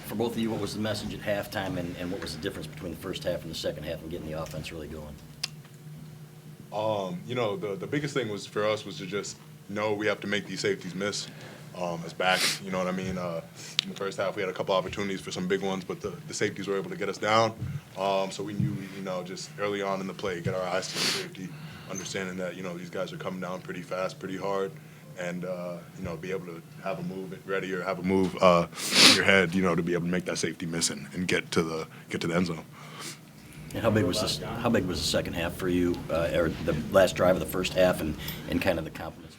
For both of you, what was the message at halftime, and what was the difference between the first half and the second half and getting the offense really going? The biggest thing was for us was to just know we have to make these safeties miss as backs. You know what I mean? In the first half, we had a couple opportunities for some big ones, but the safeties were able to get us down. So we knew, just early on in the play, get our eyes to the safety, understanding that, these guys are coming down pretty fast, pretty hard, and, be able to have a move ready or have a move in your head, to be able to make that safety miss and get to the end zone. And how big was the second half for you, or the last drive of the first half, and kind of the confidence?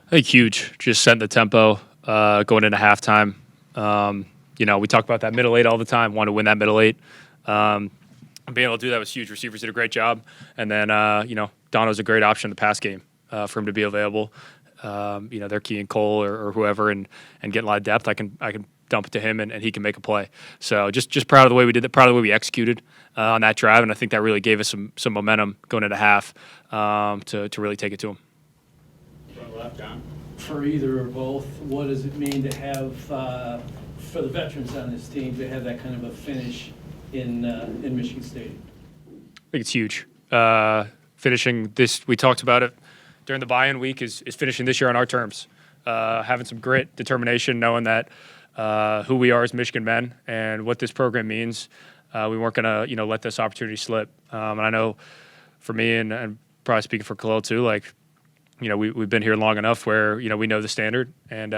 I think huge. Just setting the tempo going into halftime. We talk about that middle eight all the time. Want to win that middle eight. Being able to do that was huge. Receivers did a great job, and then Dono's a great option in the pass game for him to be available. They're Key and Cole or whoever, and getting a lot of depth. I can dump it to him, and he can make a play. So just proud of the way we did that, proud of the way we executed on that drive, and I think that really gave us some momentum going into half to really take it to him. Front left, John. For either or both, what does it mean to have, for the veterans on this team, to have that kind of a finish in Michigan Stadium? I think it's huge. Finishing this, we talked about it during the buy-in week, is finishing this year on our terms. Having some grit, determination, knowing that who we are as Michigan men and what this program means. We weren't going to, let this opportunity slip. And I know for me and probably speaking for Khalil too, we've been here long enough where, we know the standard and,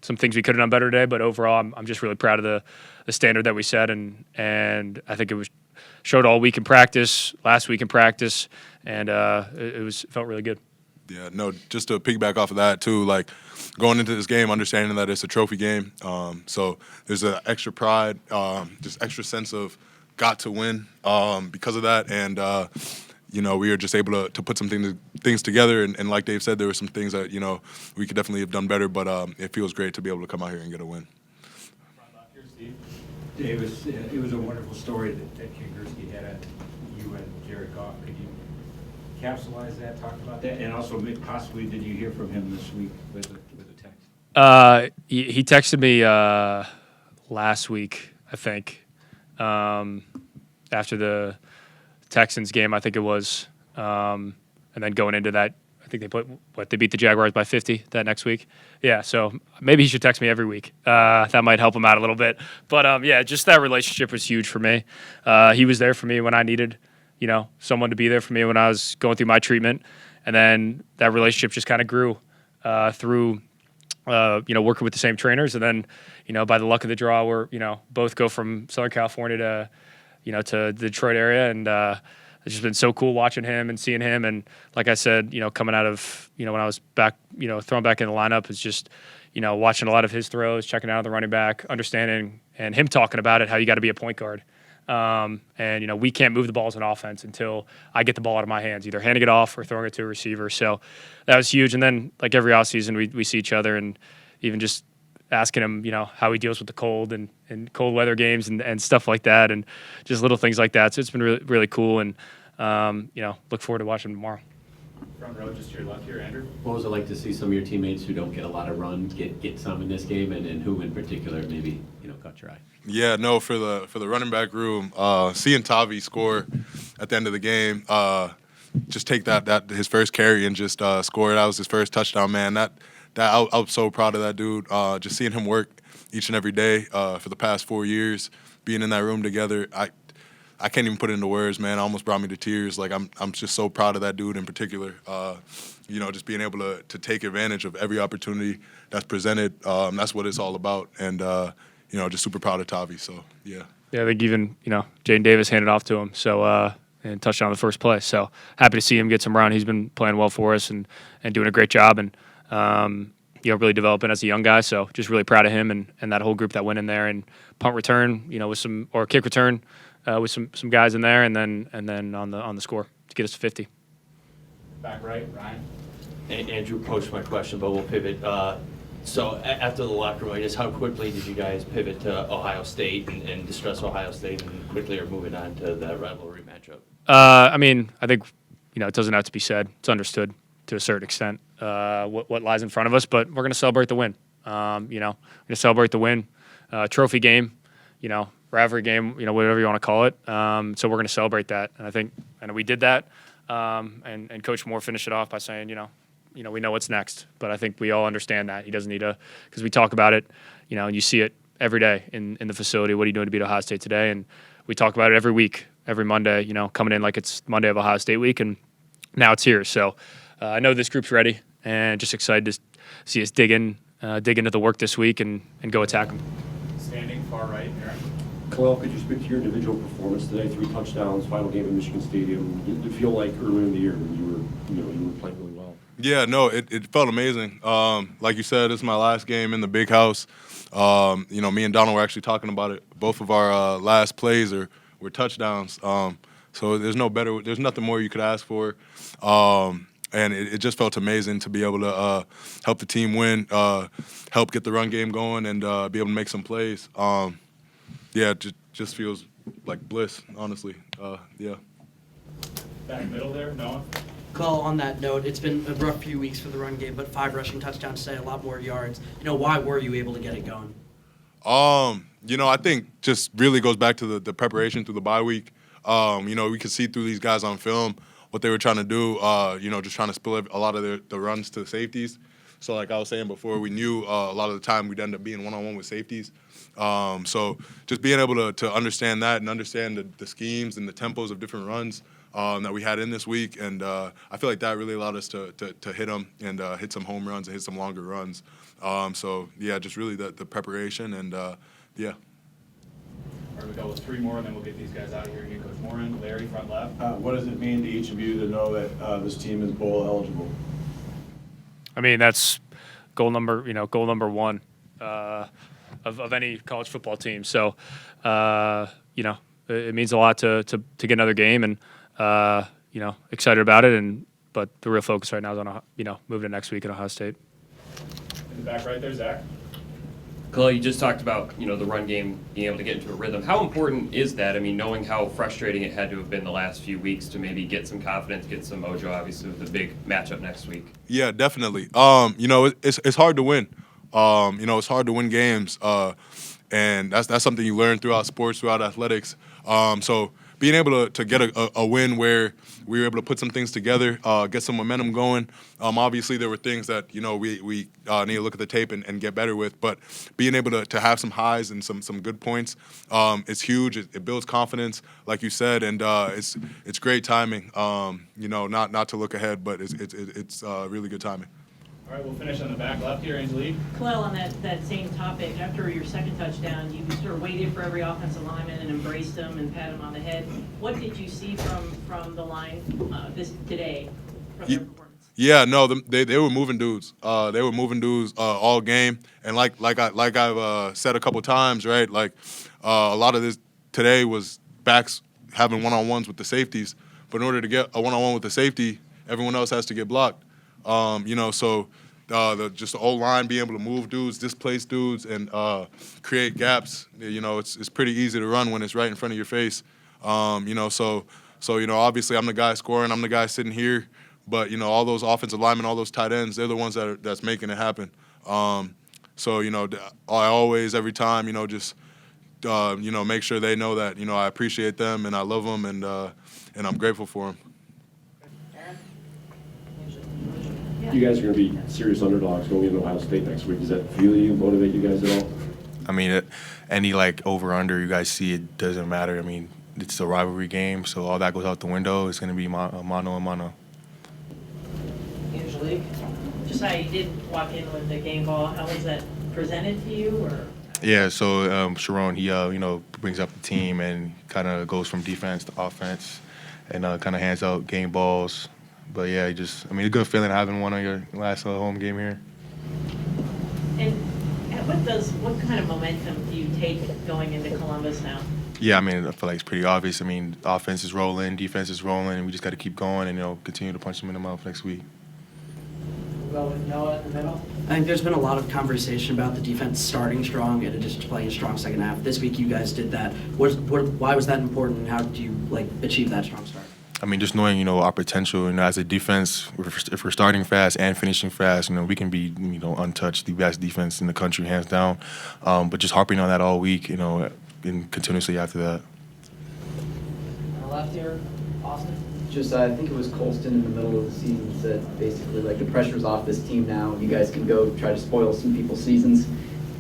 some things we could have done better today, but overall I'm just really proud of the standard that we set. And I think it was showed all week in practice, last week in practice, and it felt really good. Yeah, no, just to piggyback off of that too, going into this game, understanding that it's a trophy game, so there's an extra pride, just extra sense of got to win because of that, and we were just able to put some things together, and like Dave said, there were some things that we could definitely have done better, but it feels great to be able to come out here and get a win. Davis, it was a wonderful story that Ken Gursky had at you and Jared Goff. Could you capsulize that, talk about that, and also possibly did you hear from him this week with a text? He texted me last week, I think, after the Texans game, I think it was, and then going into that, I think they beat the Jaguars by 50 that next week. Yeah, so maybe he should text me every week. That might help him out a little bit. But just that relationship was huge for me. He was there for me when I needed, someone to be there for me when I was going through my treatment, and then that relationship just kind of grew through, working with the same trainers, and then, by the luck of the draw, we're, both go from Southern California to, to the Detroit area, and it's just been so cool watching him and seeing him. And like I said, coming out of, when I was back, thrown back in the lineup, is just, watching a lot of his throws, checking out the running back, understanding, and him talking about it, how you got to be a point guard. And we can't move the balls in offense until I get the ball out of my hands, either handing it off or throwing it to a receiver. So that was huge. And then, like every offseason, we see each other, and even just asking him, how he deals with the cold and cold weather games and stuff like that, and just little things like that. So it's been really, really cool, and look forward to watching him tomorrow. Front row, just to your left here, Andrew. What was it like to see some of your teammates who don't get a lot of run get some in this game, and who in particular maybe caught your eye? Yeah, no, for the running back room, seeing Tavi score at the end of the game, just take that his first carry and just score. That was his first touchdown, man. I'm so proud of that dude. Just seeing him work each and every day for the past 4 years, being in that room together, I can't even put it into words, man. It almost brought me to tears. I'm just so proud of that dude in particular. Just being able to take advantage of every opportunity that's presented. That's what it's all about, and just super proud of Tavi. So yeah. Yeah, I think even Jaden Davis handed off to him. So and touchdown on the first play. So happy to see him get some run. He's been playing well for us and doing a great job, and really developing as a young guy. So just really proud of him and that whole group that went in there, and punt return, with some, or kick return with some guys in there, and then on the score to get us to 50. Back right, Ryan. Andrew posed my question, but we'll pivot. So after the locker room, I guess how quickly did you guys pivot to Ohio State and discuss Ohio State, and quickly are moving on to that rivalry matchup? I think it doesn't have to be said. It's understood to a certain extent what lies in front of us, but we're going to celebrate the win. We're going to celebrate the win. trophy game, rivalry game, whatever you want to call it. So we're going to celebrate that. And I know we did that. And Coach Moore finished it off by saying, we know what's next. But I think we all understand that. He doesn't need to, because we talk about it, and you see it every day in the facility. What are you doing to beat Ohio State today? And we talk about it every week, every Monday, coming in like it's Monday of Ohio State week. And now it's here. So I know this group's ready and just excited to see us dig into the work this week and go attack them. Standing far right, Aaron. Khalil, could you speak to your individual performance today? 3 touchdowns, final game at Michigan Stadium. Did it feel like earlier in the year when you were playing really well? Yeah, no, it felt amazing. Like you said, this is my last game in the big house. Me and Donald were actually talking about it. Both of our last plays were touchdowns. So there's nothing more you could ask for. And it just felt amazing to be able to help the team win, help get the run game going, and be able to make some plays. It just feels like bliss, honestly. Yeah. Back middle there, Noah. Call on that note, it's been a rough few weeks for the run game, but 5 rushing touchdowns today, a lot more yards. Why were you able to get it going? I think just really goes back to the preparation through the bye week. We could see through these guys on film what they were trying to do, just trying to spill a lot of the runs to the safeties. So like I was saying before, we knew a lot of the time we'd end up being one-on-one with safeties. So just being able to understand that and understand the schemes and the tempos of different runs that we had in this week. And I feel like that really allowed us to hit them and hit some home runs and hit some longer runs. Just really the preparation and, yeah. All right, we go with 3 more, and then we'll get these guys out of here and get Coach Moore in. Larry, front left. What does it mean to each of you to know that this team is bowl eligible? I mean, that's goal number 1 of any college football team. So, it means a lot to get another game, and excited about it. But the real focus right now is on moving to next week at Ohio State. In the back right there, Zach. Khalil, you just talked about, the run game being able to get into a rhythm. How important is that? I mean, knowing how frustrating it had to have been the last few weeks to maybe get some confidence, get some mojo, obviously, with the big matchup next week. Yeah, definitely. It's hard to win. It's hard to win games, and that's something you learn throughout sports, throughout athletics. So being able to get a win where we were able to put some things together, get some momentum going. Obviously, there were things that we need to look at the tape and get better with. But being able to have some highs and some good points is huge. It builds confidence, like you said, and it's great timing. Not to look ahead, but it's really good timing. All right, we'll finish on the back left here, Angelique. Khalil, on that same topic, after your second touchdown, you sort of waited for every offensive lineman and embraced them and patted them on the head. What did you see from the line today from their performance? Yeah, no, they were moving dudes. They were moving dudes all game, and like I've said a couple times, right? Like a lot of this today was backs having one-on-ones with the safeties, but in order to get a one-on-one with the safety, everyone else has to get blocked. So just the old line being able to move dudes, displace dudes, and create gaps. It's pretty easy to run when it's right in front of your face. So obviously I'm the guy scoring, I'm the guy sitting here, but all those offensive linemen, all those tight ends, they're the ones that's making it happen. I always, every time, make sure they know that I appreciate them and I love them and I'm grateful for them. You guys are going to be serious underdogs going into Ohio State next week. Does that fuel you, motivate you guys at all? I mean, any over-under you guys see, it doesn't matter. I mean, it's a rivalry game, so all that goes out the window. It's going to be mano a mano. Angelique, just how you did walk in with the game ball, how was that presented to you? Or? Yeah, so Sharon, he brings up the team and kind of goes from defense to offense and kind of hands out game balls. But yeah, it's a good feeling having one on your last home game here. And what kind of momentum do you take going into Columbus now? Yeah, I mean, I feel like it's pretty obvious. I mean, offense is rolling, defense is rolling, and we just got to keep going and continue to punch them in the mouth next week. We'll go with Noah in the middle. I think there's been a lot of conversation about the defense starting strong and just playing a strong second half. This week you guys did that. Why was that important, and how did you achieve that strong start? I mean, just knowing, our potential, as a defense, if we're starting fast and finishing fast, we can be, untouched, the best defense in the country, hands down. But just harping on that all week, and continuously after that. On the left here, Austin. Just, I think it was Colston in the middle of the season said basically, like, the pressure's off this team now. You guys can go try to spoil some people's seasons.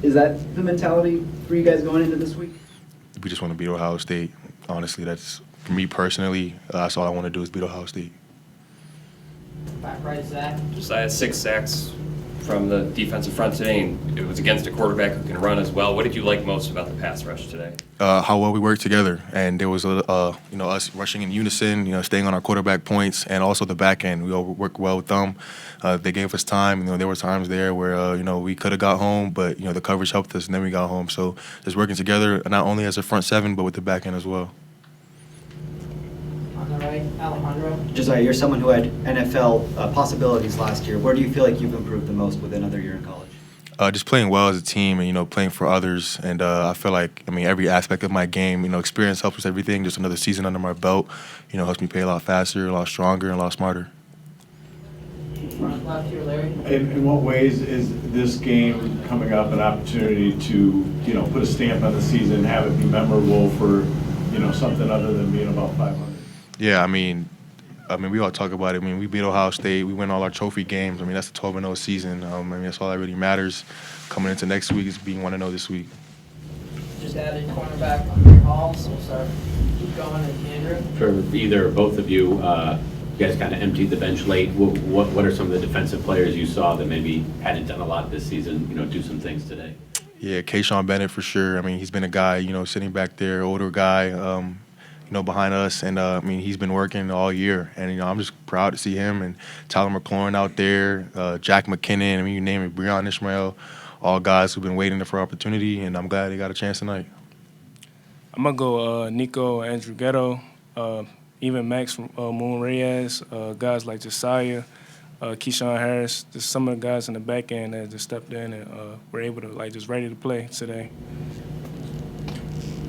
Is that the mentality for you guys going into this week? We just want to beat Ohio State. Honestly, that's, for me personally, that's all I want to do is beat Ohio State. Back right, Zach. Just I had 6 sacks from the defensive front today, and it was against a quarterback who can run as well. What did you like most about the pass rush today? How well we worked together, and there was us rushing in unison, staying on our quarterback points, and also the back end. We all worked well with them. They gave us time. There were times there where we could have got home, but the coverage helped us, and then we got home. So just working together, not only as a front seven, but with the back end as well. On the right, Alejandro. Josiah, you're someone who had NFL possibilities last year. Where do you feel like you've improved the most with another year in college? Just playing well as a team and, playing for others. And I feel like, every aspect of my game, experience helps with everything. Just another season under my belt, helps me play a lot faster, a lot stronger, and a lot smarter. Front left here, Larry. In what ways is this game coming up an opportunity to, put a stamp on the season, have it be memorable for, something other than being about 500? Yeah, we all talk about it. We beat Ohio State. We win all our trophy games. That's a 12-0 season. That's all that really matters. Coming into next week is being 1-0 this week. Just added cornerback Amir Hall, so we'll start. Keep going, and Andrew. For either or both of you, you guys kind of emptied the bench late. What are some of the defensive players you saw that maybe hadn't done a lot this season, do some things today? Yeah, Kayshawn Bennett for sure. He's been a guy, sitting back there, older guy, behind us, and he's been working all year, and I'm just proud to see him and Tyler McLaurin out there, Jack McKinnon, you name it, Breon Ishmael, all guys who've been waiting for opportunity, and I'm glad they got a chance tonight. I'm gonna go Nico, Andrew Ghetto, even Max from Moon Reyes, guys like Josiah, Keyshawn Harris, just some of the guys in the back end that just stepped in and were able to just ready to play today.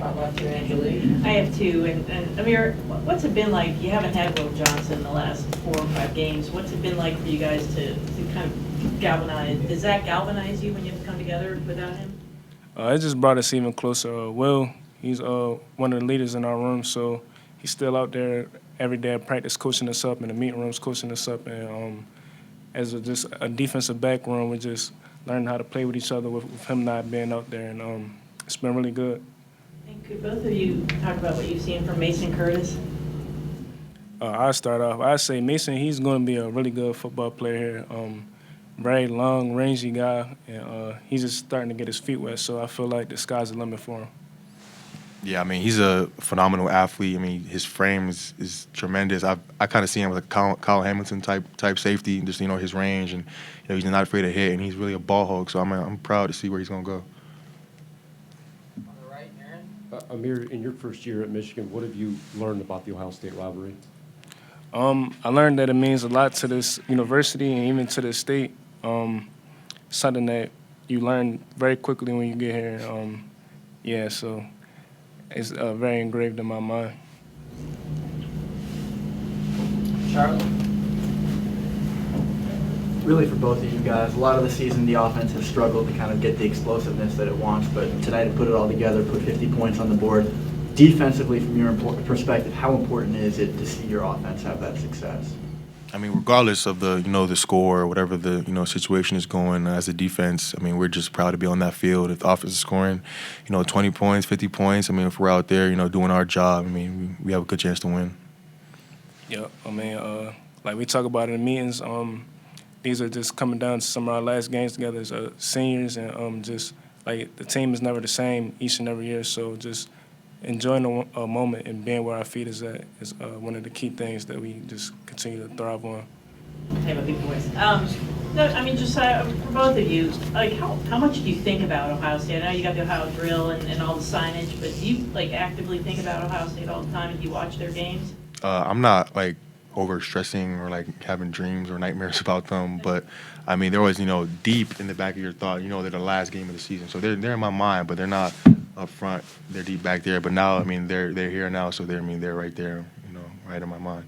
I have 2, and Amir, what's it been like? You haven't had Will Johnson the last 4 or 5 games. What's it been like for you guys to kind of galvanize? Does that galvanize you when you have to come together without him? It just brought us even closer. Will, he's one of the leaders in our room, so he's still out there every day at practice coaching us up, in the meeting rooms coaching us up, and as just a defensive back room, we just learning how to play with each other with him not being out there, and it's been really good. And could both of you talk about what you've seen from Mason Curtis? I'll start off. I say Mason, he's going to be a really good football player here. Very long, rangy guy, and he's just starting to get his feet wet, so I feel like the sky's the limit for him. Yeah, he's a phenomenal athlete. His frame is tremendous. I kind of see him as a Kyle Hamilton type safety, just his range, and he's not afraid to hit, and he's really a ball hog. So I'm proud to see where he's gonna go. On the right, Aaron. Amir, in your first year at Michigan, what have you learned about the Ohio State rivalry? I learned that it means a lot to this university and even to the state. Something that you learn very quickly when you get here. So it's very engraved in my mind. Charlie. Really for both of you guys, a lot of the season the offense has struggled to kind of get the explosiveness that it wants, but tonight to put it all together, put 50 points on the board. Defensively, from your perspective, how important is it to see your offense have that success? Regardless of the score or whatever the situation is going as a defense, we're just proud to be on that field. If the offense is scoring, 20 points, 50 points, if we're out there, doing our job, we have a good chance to win. Yeah, like we talk about in the meetings, these are just coming down to some of our last games together as seniors, and just like the team is never the same each and every year, so just enjoying a moment and being where our feet is at is one of the key things that we just continue to thrive on. I have a big voice. Just for both of you, like how much do you think about Ohio State? I know you got the Ohio drill and all the signage, but do you actively think about Ohio State all the time and do you watch their games? I'm not over stressing or having dreams or nightmares about them, but they're always deep in the back of your thought. They're the last game of the season, so they're in my mind, but they're not up front. They're deep back there, but now they're here now, so they're right there, right in my mind.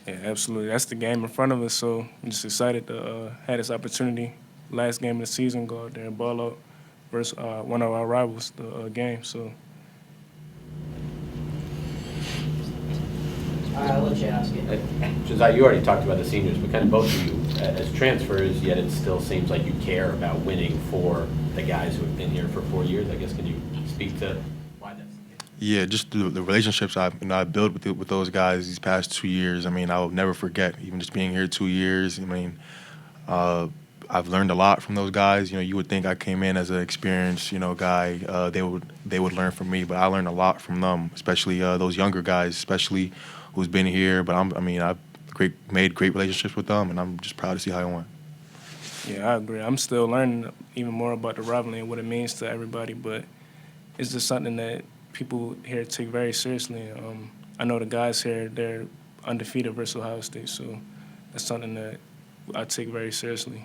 Yeah, absolutely. That's the game in front of us, so I'm just excited to have this opportunity. Last game of the season, go out there and ball out versus one of our rivals, the game. So. I'll let you ask it. Josiah, you already talked about the seniors, but kind of both of you as transfers, yet it still seems like you care about winning for the guys who have been here for 4 years. I guess, can you speak to why that's the case? Yeah, just the relationships I built with those guys these past 2 years. I mean, I'll never forget, even just being here 2 years. I mean, I've learned a lot from those guys. You know, you would think I came in as an experienced, guy. They would learn from me, but I learned a lot from them, especially those younger guys, especially who's been here. But I've made great relationships with them, and I'm just proud to see how it went. Yeah, I agree. I'm still learning even more about the rivalry and what it means to everybody, but it's just something that people here take very seriously. I know the guys here, they're undefeated versus Ohio State, so that's something that I take very seriously.